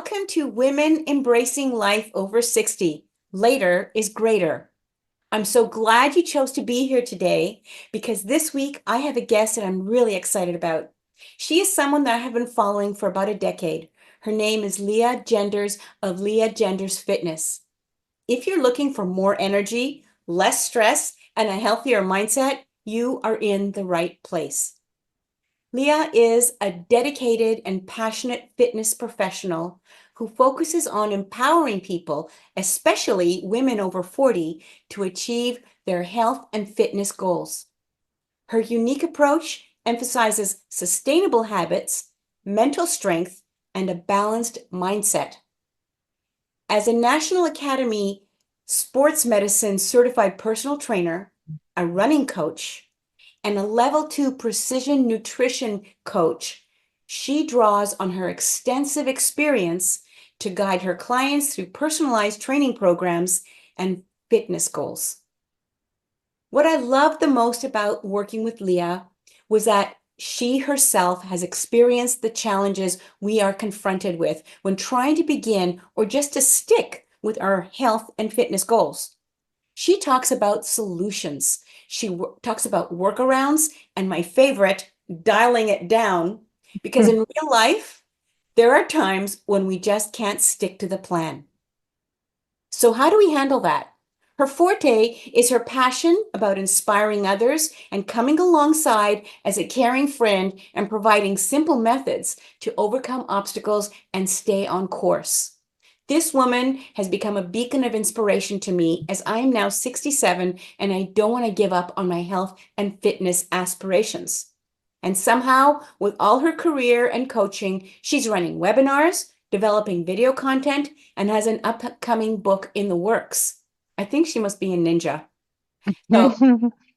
Welcome to Women Embracing Life Over 60. Later is greater. I'm so glad you chose to be here today because this week I have a guest that I'm really excited about. She is someone that I have been following for about a decade. Her name is Lea Genders of Lea Genders Fitness. If you're looking for more energy, less stress, and a healthier mindset, you are in the right place. Lea is a dedicated and passionate fitness professional who focuses on empowering people, especially women over 40, to achieve their health and fitness goals. Her unique approach emphasizes sustainable habits, mental strength, and a balanced mindset. As a National Academy Sports Medicine certified personal trainer, a running coach, and a level 2 precision nutrition coach, she draws on her extensive experience to guide her clients through personalized training programs and fitness goals. What I loved the most about working with Lea was that she herself has experienced the challenges we are confronted with when trying to begin or just to stick with our health and fitness goals. She talks about solutions. She talks about workarounds, and my favorite, dialing it down, because in real life, there are times when we just can't stick to the plan. So, how do we handle that? Her forte is her passion about inspiring others and coming alongside as a caring friend and providing simple methods to overcome obstacles and stay on course. This woman has become a beacon of inspiration to me as I am now 67 and I don't want to give up on my health and fitness aspirations. And somehow, with all her career and coaching, she's running webinars, developing video content, and has an upcoming book in the works. I think she must be a ninja. So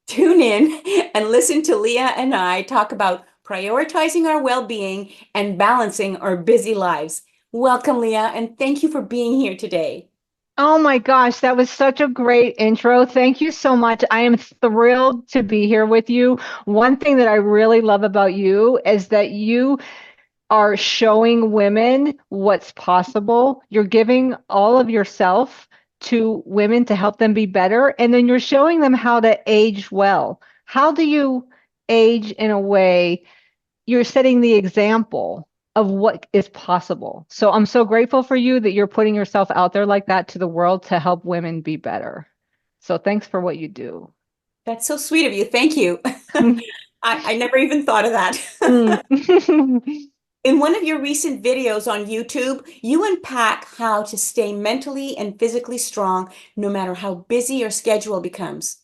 tune in and listen to Lea and I talk about prioritizing our well-being and balancing our busy lives. Welcome, Lea, and thank you for being here today. Oh my gosh, that was such a great intro. Thank you so much. I am thrilled to be here with you. One thing that I really love about you is that you are showing women what's possible. You're giving all of yourself to women to help them be better, and then you're showing them how to age well. How do you age in a way you're setting the example of what is possible. So I'm so grateful for you that you're putting yourself out there like that to the world to help women be better. So thanks for what you do. That's so sweet of you. Thank you. I never even thought of Mm. that. In one of your recent videos on YouTube, you unpack how to stay mentally and physically strong no matter how busy your schedule becomes.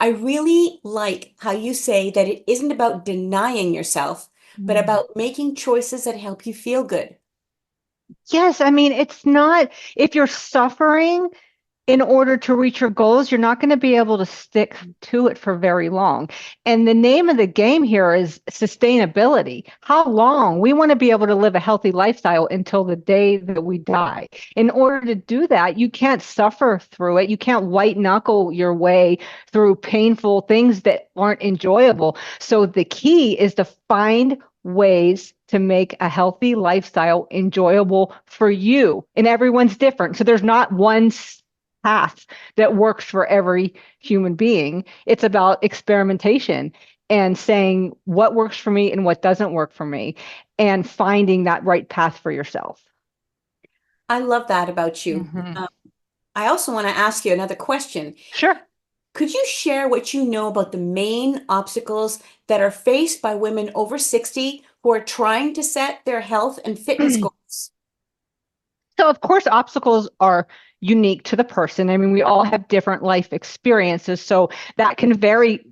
I really like how you say that it isn't about denying yourself, but about making choices that help you feel good. Yes, I mean, it's not, if you're suffering in order to reach your goals, you're not going to be able to stick to it for very long. And the name of the game here is sustainability. How long? We want to be able to live a healthy lifestyle until the day that we die. In order to do that, you can't suffer through it. You can't white knuckle your way through painful things that aren't enjoyable. So the key is to find ways to make a healthy lifestyle enjoyable for you. And everyone's different. So there's not one path that works for every human being. It's about experimentation and saying what works for me and what doesn't work for me and finding that right path for yourself. I love that about you. Mhm. I also want to ask you another question. Sure. Could you share what you know about the main obstacles that are faced by women over 60 who are trying to set their health and fitness goals? So, of course, obstacles are unique to the person. I mean, we all have different life experiences, so that can vary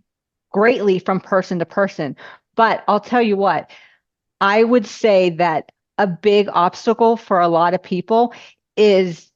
greatly from person to person. But I'll tell you what, I would say that a big obstacle for a lot of people is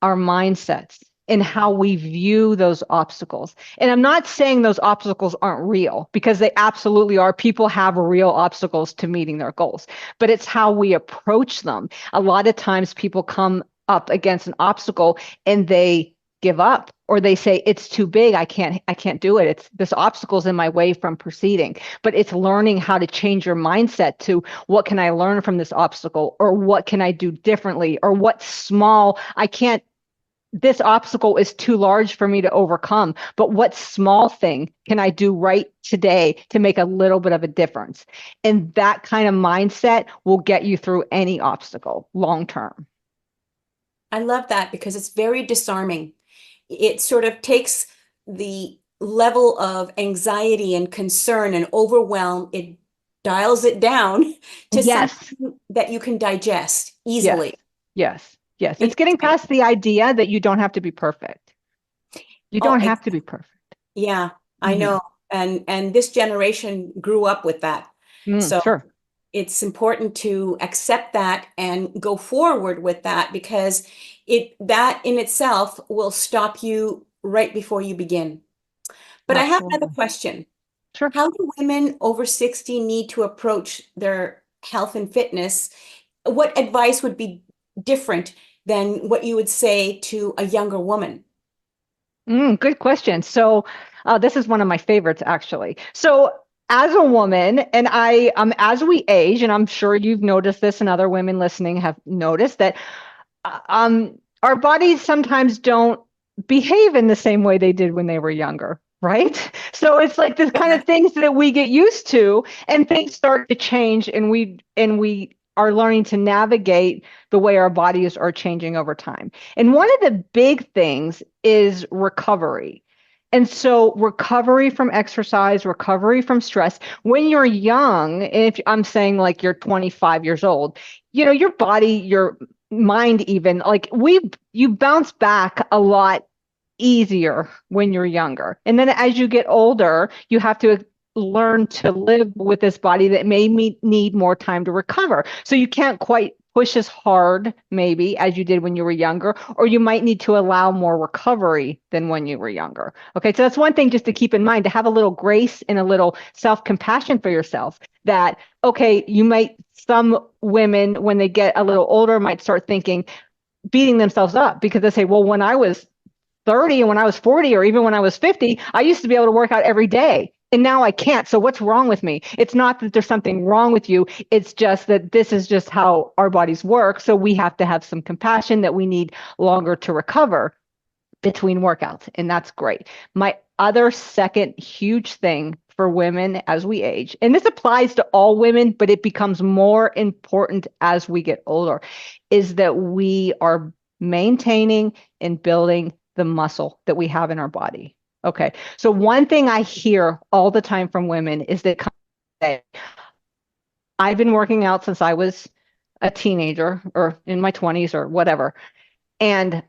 our mindsets and how we view those obstacles. And I'm not saying those obstacles aren't real because they absolutely are. People have real obstacles to meeting their goals, but it's how we approach them. A lot of times people come up against an obstacle and they give up, or they say it's too big, I can't do it, it's this obstacle's in my way from proceeding. But it's learning how to change your mindset to, what can I learn from this obstacle, or what can I do differently, or what small, I can't, this obstacle is too large for me to overcome, but what small thing can I do right today to make a little bit of a difference? And that kind of mindset will get you through any obstacle long term. I love that because it's very disarming. It sort of takes the level of anxiety and concern and overwhelm, it dials it down to Yes, something that you can digest yes, easily. yes, yes. It's getting Interesting. past the idea that you don't have to be perfect. You Oh, don't have to be perfect. yeah, I Hmm. know. And this generation grew up with that. Mm, So sure. it's important to accept that and go forward with that because it that in itself will stop you right before you begin. But I have another Absolutely. question. Sure. How do women over 60 need to approach their health and fitness? What advice would be different than what you would say to a younger woman? Good question. So, this is one of my favorites, actually. So, as a woman, and as we age, and I'm sure you've noticed this, and other women listening have noticed that, our bodies sometimes don't behave in the same way they did when they were younger, right? So it's like this kind of things that we get used to, and things start to change, and we are learning to navigate the way our bodies are changing over time. And one of the big things is recovery. And so recovery from exercise, recovery from stress. When you're young, and if I'm saying like you're 25 years old, your body, your mind, even like you bounce back a lot easier when you're younger. And then as you get older, you have to learn to live with this body that may need more time to recover. So you can't quite push as hard, maybe, as you did when you were younger, or you might need to allow more recovery than when you were younger. Okay, so that's one thing just to keep in mind, to have a little grace and a little self compassion for yourself. That, okay, some women, when they get a little older, might start thinking, beating themselves up because they say, well, when I was 30 and when I was 40 or even when I was 50, I used to be able to work out every day. And now I can't. So what's wrong with me? It's not that there's something wrong with you. It's just that this is just how our bodies work. So we have to have some compassion that we need longer to recover between workouts. And that's great. My other second huge thing for women as we age, and this applies to all women, but it becomes more important as we get older, is that we are maintaining and building the muscle that we have in our body. Okay. So one thing I hear all the time from women is that say, I've been working out since I was a teenager or in my 20s or whatever. And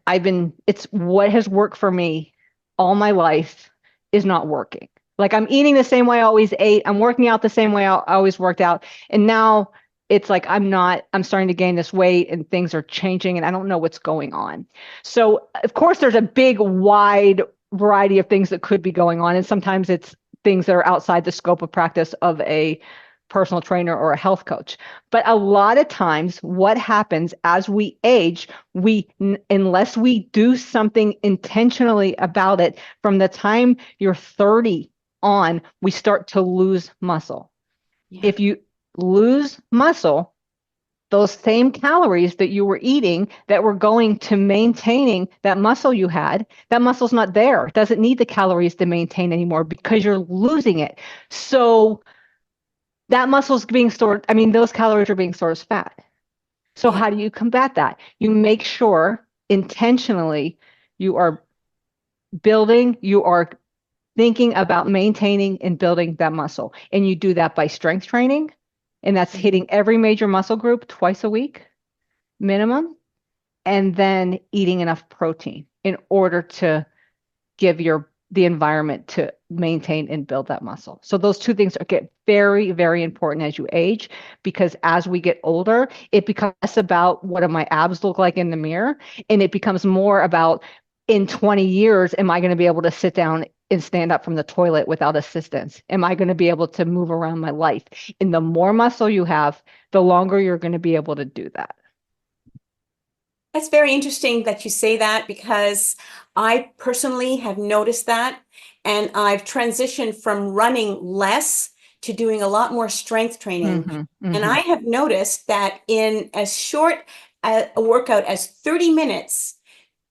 it's what has worked for me all my life is not working. Like I'm eating the same way I always ate. I'm working out the same way I always worked out. And now it's like I'm starting to gain this weight and things are changing and I don't know what's going on. So, of course, there's a big, wide variety of things that could be going on. And sometimes it's things that are outside the scope of practice of a personal trainer or a health coach. But a lot of times, what happens as we age, unless we do something intentionally about it, from the time you're 30 on, we start to lose muscle. Yeah. If you lose muscle, those same calories that you were eating that were going to maintaining that muscle you had, that muscle's not there. It doesn't need the calories to maintain anymore because you're losing it. So that muscle's being stored. I mean, those calories are being stored as fat. So Yeah. how do you combat that? You make sure intentionally you are you are thinking about maintaining and building that muscle. And you do that by strength training. And that's hitting every major muscle group twice a week minimum. And then eating enough protein in order to give the environment to maintain and build that muscle. So those two things get very, very important as you age, because as we get older, it becomes less about what do my abs look like in the mirror, and it becomes more about, in 20 years, am I going to be able to sit down and stand up from the toilet without assistance? Am I going to be able to move around my life? And the more muscle you have, the longer you're going to be able to do that. That's very interesting that you say that because I personally have noticed that, and I've transitioned from running less to doing a lot more strength training. Hmm. And Hmm. I have noticed that in as short a workout as 30 minutes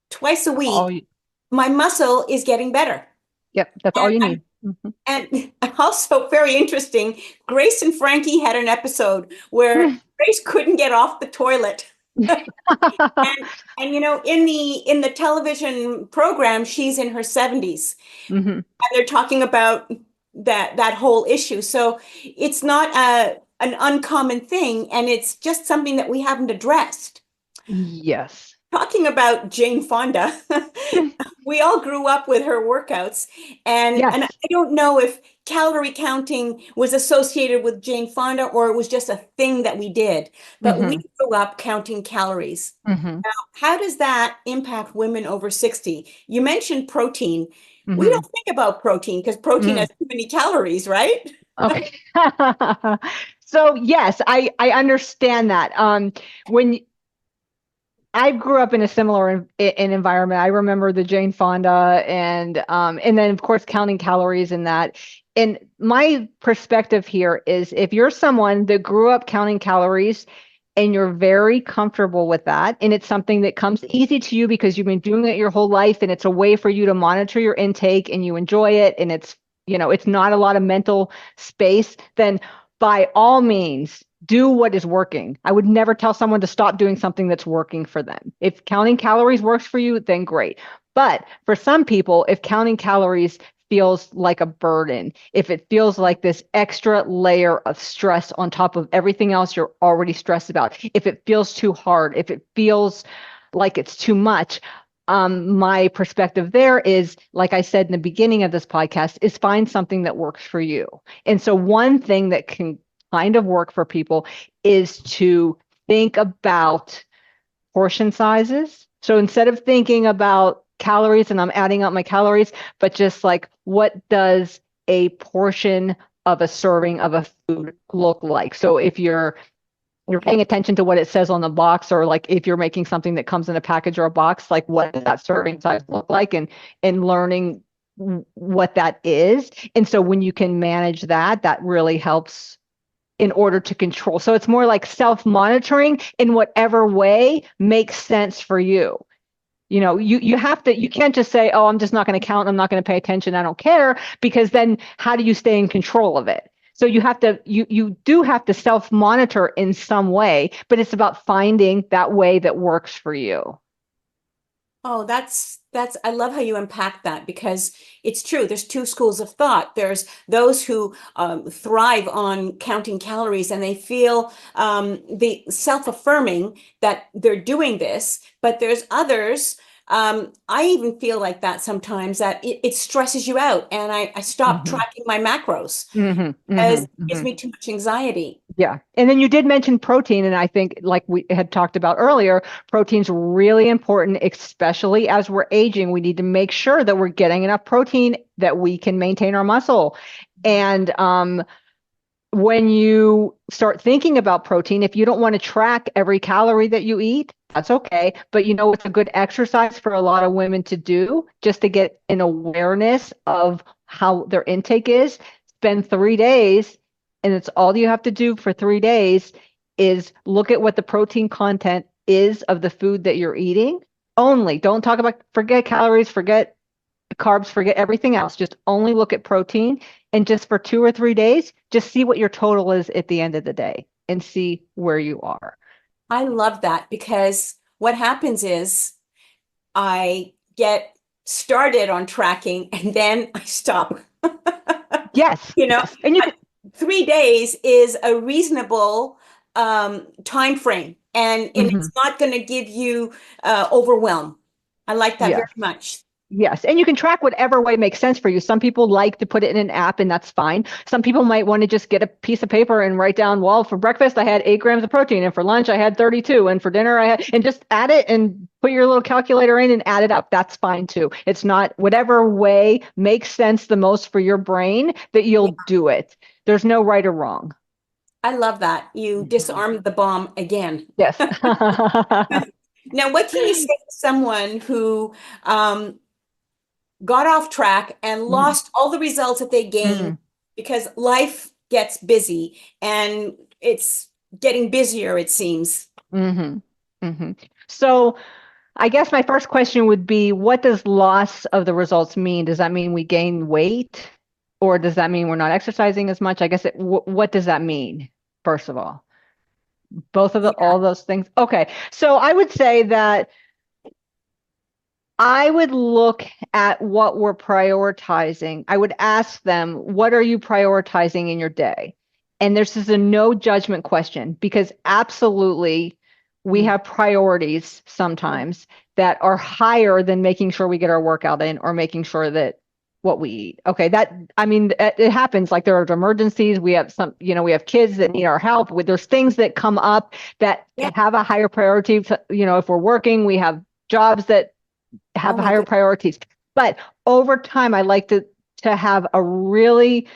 twice a All week, you, my muscle is getting better. yep, that's all And you I'm need. Hmm. and also very interesting, Grace and Frankie had an episode where Grace couldn't get off the toilet. And in the television program, she's in her 70s, Hmm. and they're talking about that whole issue. So it's not an uncommon thing, and it's just something that we haven't addressed. Yes. Talking about Jane Fonda, we all grew up with her workouts, and I Yes. don't know if calorie counting was associated with Jane Fonda or it was just a thing that we did, but we Hmm. grew up counting calories. Hmm. How does that impact women over 60? You mentioned protein. We Hmm. don't think about protein because protein has too many calories, right? Okay. So yes, I understand that. When I grew up in a similar environment, I remember the Jane Fonda and then of course counting calories and that. And my perspective here is if you're someone that grew up counting calories and you're very comfortable with that, and it's something that comes easy to you because you've been doing it your whole life, and it's a way for you to monitor your intake and you enjoy it, and it's not a lot of mental space, then by all means do what is working. I would never tell someone to stop doing something that's working for them. If counting calories works for you, then great. But for some people, if counting calories feels like a burden, if it feels like this extra layer of stress on top of everything else you're already stressed about, if it feels too hard, if it feels like it's too much, my perspective there is, like I said in the beginning of this podcast, is find something that works for you. And so one thing that can kind of work for people is to think about portion sizes. So instead of thinking about calories and I'm adding up my calories, but just like what does a portion of a serving of a food look like? So if you're paying attention to what it says on the box, or like if you're making something that comes in a package or a box, like what does that serving size look like, and learning what that is. And so when you can manage that, that really helps in order to control. So it's more like self-monitoring in whatever way makes sense for you. You have to, you can't just say, oh, I'm just not going to count, I'm not going to pay attention, I don't care, because then how do you stay in control of it? So you do have to self-monitor in some way, but it's about finding that way that works for you. Oh, that's I love how you unpack that because it's true. There's two schools of thought. There's those who thrive on counting calories and they feel the self-affirming that they're doing this, but there's others. I even feel like that sometimes that it stresses you out, and I stop Hmm. tracking my macros Hmm. because Hmm. it gives Hmm. me too much anxiety. Yeah. And then you did mention protein. And I think, like we had talked about earlier, protein's really important, especially as we're aging. We need to make sure that we're getting enough protein that we can maintain our muscle. And when you start thinking about protein, if you don't want to track every calorie that you eat, that's okay. But it's a good exercise for a lot of women to do just to get an awareness of how their intake is. Spend 3 days, and it's all you have to do for 3 days is look at what the protein content is of the food that you're eating. Only don't talk about, forget calories, forget carbs, forget everything else. Just only look at protein. And just for 2 or 3 days, just see what your total is at the end of the day and see where you are. I love that because what happens is I get started on tracking and then I stop. Yes, You know, yes. And you I- can, 3 days is a reasonable time frame, and it's mhm, not going to give you overwhelm. I like that very yes. much. Yes, and you can track whatever way makes sense for you. Some people like to put it in an app, and that's fine. Some people might want to just get a piece of paper and write down, well, for breakfast, I had 8 grams of protein, and for lunch, I had 32, and for dinner, and just add it and put your little calculator in and add it up. That's fine too. It's not whatever way makes sense the most for your brain that Yeah, you'll do it. There's no right or wrong. I love that. You Mhm. disarmed the bomb again. Yes. Now, what can you say to someone who got off track and Mhm. lost all the results that they gained Mhm. because life gets busy and it's getting busier, it seems. Mhm. Mhm. So I guess my first question would be, what does loss of the results mean? Does that mean we gain weight, or does that mean we're not exercising as much? I guess what does that mean, first of all? Both of the Yeah. all those things. Okay. So I would say that I would look at what we're prioritizing. I would ask them, what are you prioritizing in your day? And this is a no judgment question because absolutely we Mm. have priorities sometimes that are higher than making sure we get our workout in or making sure that what we eat. Okay, that I mean it happens, like there are emergencies, we have some, we have kids that need our help. There's things that come up that Yeah. have a higher priority if we're working, we have jobs that Oh have my higher goodness. priorities. But over time, I like to have a really,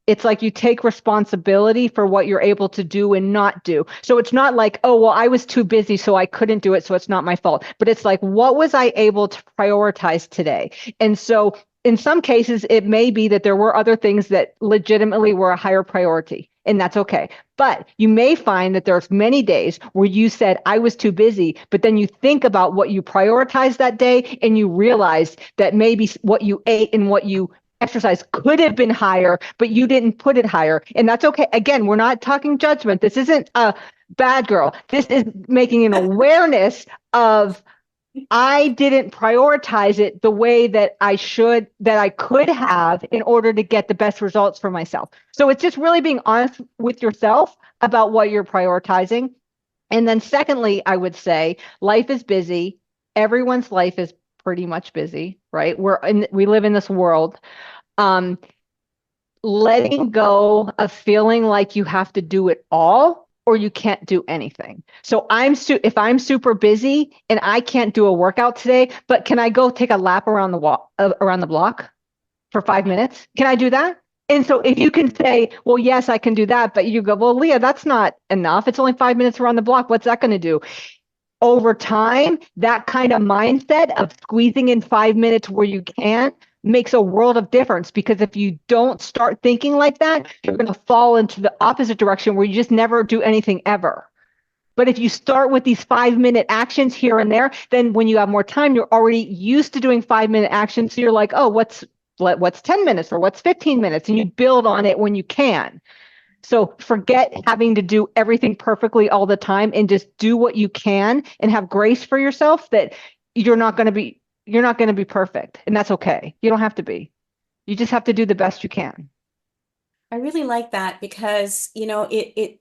it's like you take responsibility for what you're able to do and not do. So it's not like, oh, well, I was too busy, so I couldn't do it, so it's not my fault. But it's like, what was I able to prioritize today? And so in some cases, it may be that there were other things that legitimately were a higher priority, and that's okay. But you may find that there's many days where you said, I was too busy, but then you think about what you prioritized that day and you realize that maybe what you ate and what you exercise could have been higher, but you didn't put it higher. And that's okay. Again, we're not talking judgment. This isn't a bad girl. This is making an awareness of I didn't prioritize it the way that I should, that I could have in order to get the best results for myself. So it's just really being honest with yourself about what you're prioritizing. And then secondly, I would say life is busy. Everyone's life is pretty much busy, right? We live in this world. Um, Letting go of feeling like you have to do it all or you can't do anything. So if I'm super busy and I can't do a workout today, but can I go take a lap around around the block for 5 minutes? Can I do that? And so if you can say, well, yes, I can do that, but you go, well, Leah, that's not enough. It's only 5 minutes around the block. What's that going to do? Over time, that kind of mindset of squeezing in 5 minutes where you can makes a world of difference, because if you don't start thinking like that, you're going to fall into the opposite direction where you just never do anything ever. But if you start with these 5 minute actions here and there, then when you have more time, you're already used to doing 5 minute actions. So you're like, oh, what's 10 minutes or what's 15 minutes? And you build on it when you can. So forget having to do everything perfectly all the time and just do what you can and have grace for yourself that you're not going to be perfect, and that's okay. You don't have to be. You just have to do the best you can. I really like that because, it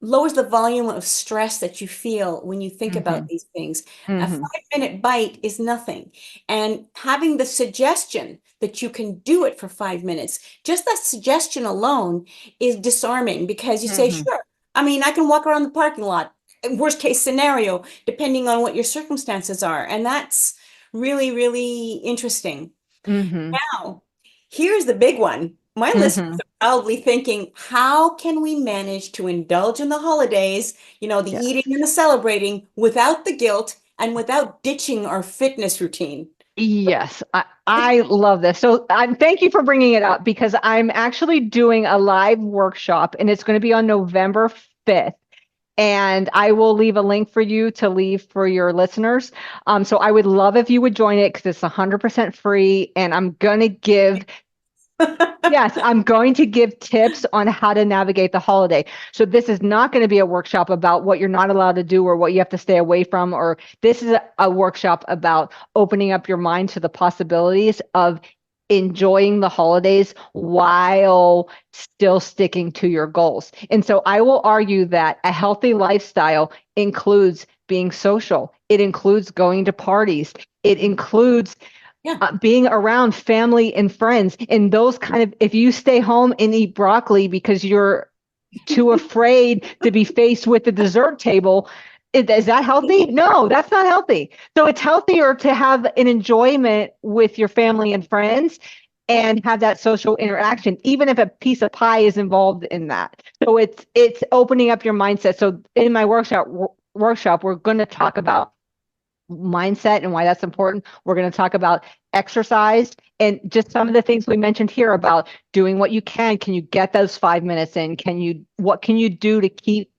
lowers the volume of stress that you feel when you think about Mhm. these things. A Mhm. 5-minute bite is nothing. And having the suggestion that you can do it for 5 minutes, just that suggestion alone is disarming because you say, Mhm. sure, I mean, I can walk around the parking lot, worst case scenario, depending on what your circumstances are. And that's really, really interesting. Mhm. Now, here's the big one. My listeners Mhm. are probably thinking, how can we manage to indulge in the holidays, the Yeah. eating and the celebrating without the guilt and without ditching our fitness routine? Yes, I love this. So thank you for bringing it up because I'm actually doing a live workshop and it's going to be on November 5th. And I will leave a link for you to leave for your listeners. So I would love if you would join it because it's 100% free. And yes, I'm going to give tips on how to navigate the holiday. So this is not going to be a workshop about what you're not allowed to do or what you have to stay away from, or this is a workshop about opening up your mind to the possibilities of enjoying the holidays while still sticking to your goals. And so I will argue that a healthy lifestyle includes being social. It includes going to parties. It includes Yeah. being around family and friends, and those kind of, if you stay home and eat broccoli because you're too afraid to be faced with the dessert table, is that healthy? No, that's not healthy. So it's healthier to have an enjoyment with your family and friends and have that social interaction, even if a piece of pie is involved in that. So it's opening up your mindset. So in my workshop, we're going to talk about mindset and why that's important. We're going to talk about exercise and just some of the things we mentioned here about doing what you can. Can you get those 5 minutes in? What can you do to keep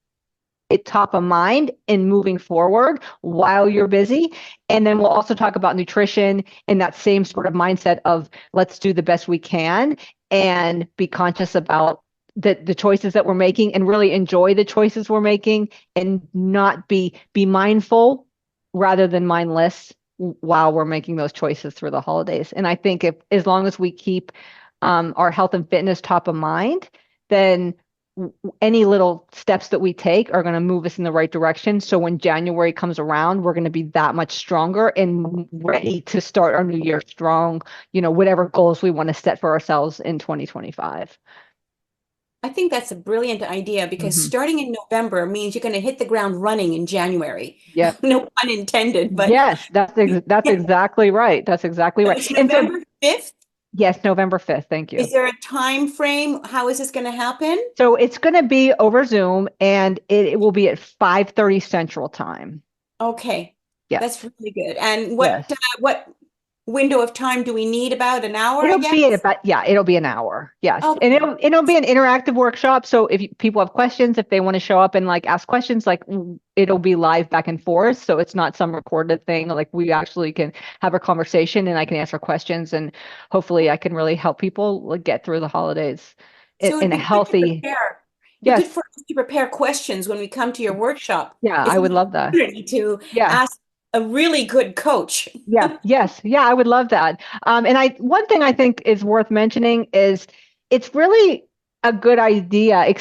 it top of mind and moving forward while you're busy? And then we'll also talk about nutrition and that same sort of mindset of let's do the best we can and be conscious about the choices that we're making and really enjoy the choices we're making and not be mindful rather than mindless while we're making those choices through the holidays. And I think if as long as we keep our health and fitness top of mind, then any little steps that we take are going to move us in the right direction. So when January comes around, we're going to be that much stronger and ready to start our new year strong, whatever goals we want to set for ourselves in 2025. I think that's a brilliant idea because Hmm. starting in November means you're going to hit the ground running in January. Yep. No pun intended, but Yes, that's yeah, exactly right. That's exactly so right. it's And so, November 5th. yes, November 5th. Thank you. Is there a time frame? How is this going to happen? So it's going to be over Zoom and it will be at 5:30 Central Time. Okay, that's Yes. really good. And Yes. what window of time do we need? About an hour, I It'll guess. be at about, yeah, it'll be an hour. Yes. And Okay. it'll be an interactive workshop. So if people have questions, if they want to show up and like ask questions, like it'll be live back and forth. So it's not some recorded thing. Like we actually can have a conversation and I can answer questions and hopefully I can really help people like, get through the holidays So it'd in a be good to healthy, prepare. It'd be good yes. for us to prepare questions when we come to your workshop. Yeah, It's I an would love that. opportunity to Yeah. ask a really good coach. Yeah, yes, yeah, I would love that. And one thing I think is worth mentioning is it's really a good idea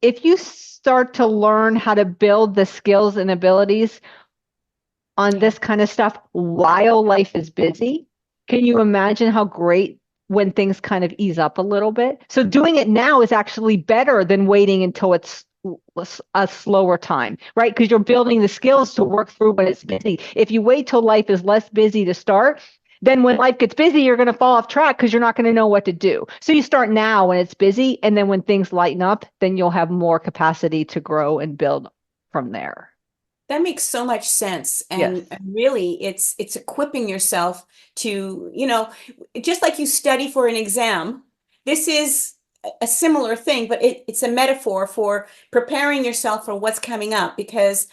if you start to learn how to build the skills and abilities on Yeah. this kind of stuff while life is busy. Can you imagine how great when things kind of ease up a little bit? So doing it now is actually better than waiting until it's a slower time, right? Because you're building the skills to work through when it's busy. If you wait till life is less busy to start, then when life gets busy, you're going to fall off track because you're not going to know what to do. So you start now when it's busy, and then when things lighten up, then you'll have more capacity to grow and build from there. That makes so much sense. Yes. And really it's equipping yourself to, just like you study for an exam, this is a similar thing, but it's a metaphor for preparing yourself for what's coming up because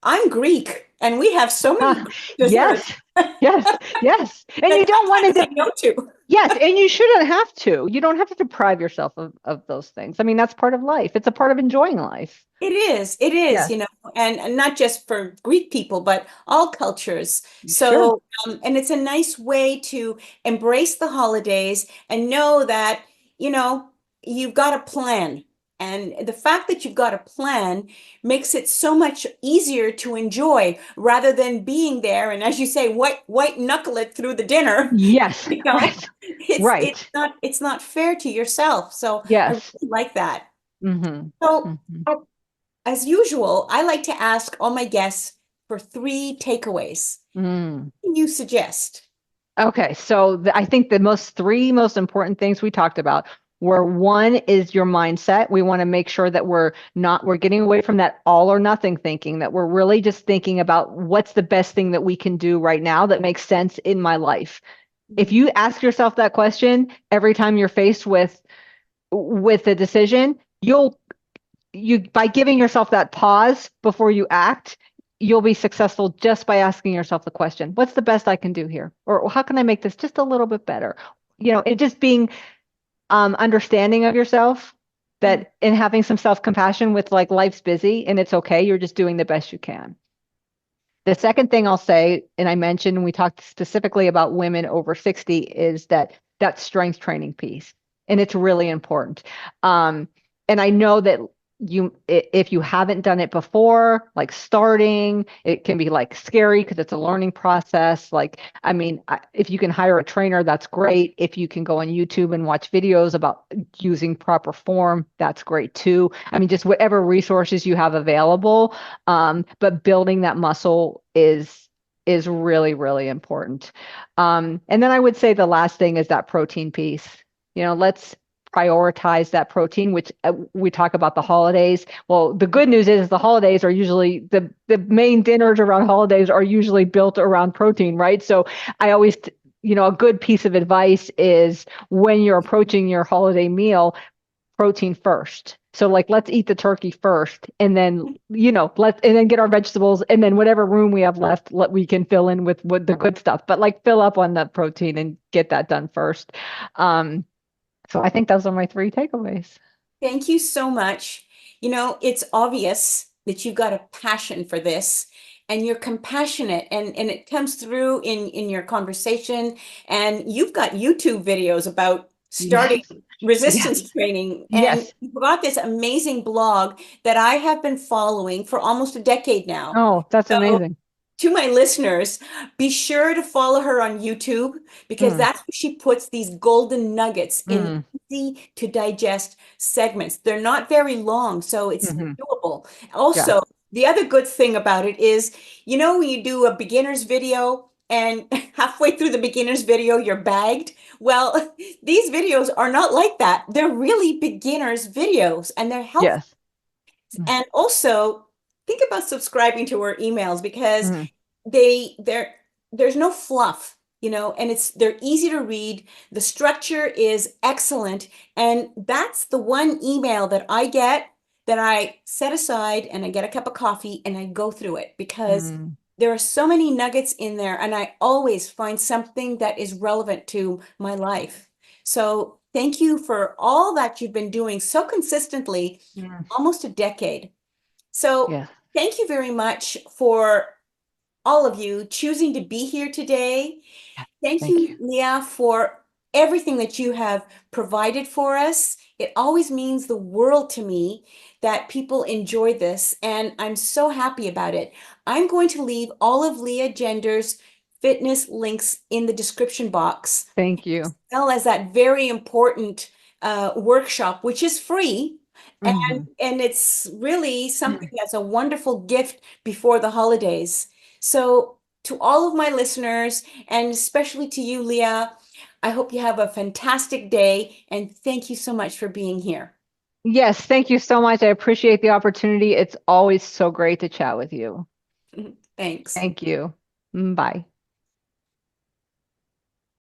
I'm Greek and we have so many Ah, Greek desserts yes, yes, yes. And that you don't I want can't to, say no to. yes, and you shouldn't have to. You don't have to deprive yourself of those things. I mean, that's part of life. It's a part of enjoying life. It is, Yes, and not just for Greek people, but all cultures. sure. So, and it's a nice way to embrace the holidays and know that, you know, you've got a plan. And the fact that you've got a plan makes it so much easier to enjoy rather than being there and, as you say, white knuckle it through the dinner. Yes, You know, right, it's right. not fair to yourself. So I Yes. really like that. Mm-hmm. So. Mm-hmm. As usual, I like to ask all my guests for three takeaways. Mm. What can you suggest? Okay, so I think the three most important things we talked about were one is your mindset. We want to make sure that we're getting away from that all or nothing thinking, that we're really just thinking about what's the best thing that we can do right now that makes sense in my life. If Mhm. you ask yourself that question every time you're faced with a decision, you by giving yourself that pause before you act, you'll be successful just by asking yourself the question, what's the best I can do here? Or how can I make this just a little bit better? And just being understanding of yourself Mhm. that and having some self-compassion with like life's busy and it's okay. You're just doing the best you can. The second thing I'll say, and I mentioned, and we talked specifically about women over 60, is that strength training piece. And it's really important. And I know that if you haven't done it before, like starting, it can be like scary because it's a learning process. Like, I mean, if you can hire a trainer, that's great. If you can go on YouTube and watch videos about using proper form, that's great too. I mean, just whatever resources you have available, but building that muscle is really, really important. And then I would say the last thing is that protein piece. Let's prioritize that protein, which we talk about the holidays. Well, the good news is the holidays are usually the main dinners around holidays are usually built around protein, right? So I always, a good piece of advice is when you're approaching your holiday meal, protein first. So like let's eat the turkey first and then let's and then get our vegetables and then whatever room we have left we can fill in with the good stuff. But like fill up on the protein and get that done first. So I think those are my three takeaways. Thank you so much. It's obvious that you've got a passion for this and you're compassionate and it comes through in your conversation. And you've got YouTube videos about starting Yes. resistance Yes. training. And Yes. you've got this amazing blog that I have been following for almost a decade now. Oh, that's So amazing. to my listeners, be sure to follow her on YouTube because Mm, that's where she puts these golden nuggets in mm, easy to digest segments. They're not very long, so it's hmm. doable. Yeah. Also, the other good thing about it is, when you do a beginner's video and halfway through the beginner's video, you're bagged. Well, these videos are not like that. They're really beginner's videos and they're helpful. Yes. Mm, And also, think about subscribing to our emails because mm, there's no fluff, and they're easy to read. The structure is excellent, and that's the one email that I get that I set aside and I get a cup of coffee and I go through it because mm. there are so many nuggets in there, and I always find something that is relevant to my life. So thank you for all that you've been doing so consistently, Mm. almost a decade. So Yes. thank you very much for all of you choosing to be here today. Yes. Thank Thank you, you. Leah, for everything that you have provided for us. It always means the world to me that people enjoy this, and I'm so happy about it. I'm going to leave all of Lea Genders' fitness links in the description box, Thank you. well as that very important workshop, which is free. And, Hmm. and it's really something that's a wonderful gift before the holidays. So, to all of my listeners, and especially to you, Leah, I hope you have a fantastic day. And thank you so much for being here. Yes. Thank you so much. I appreciate the opportunity. It's always so great to chat with you. Thanks. Thank you. Bye.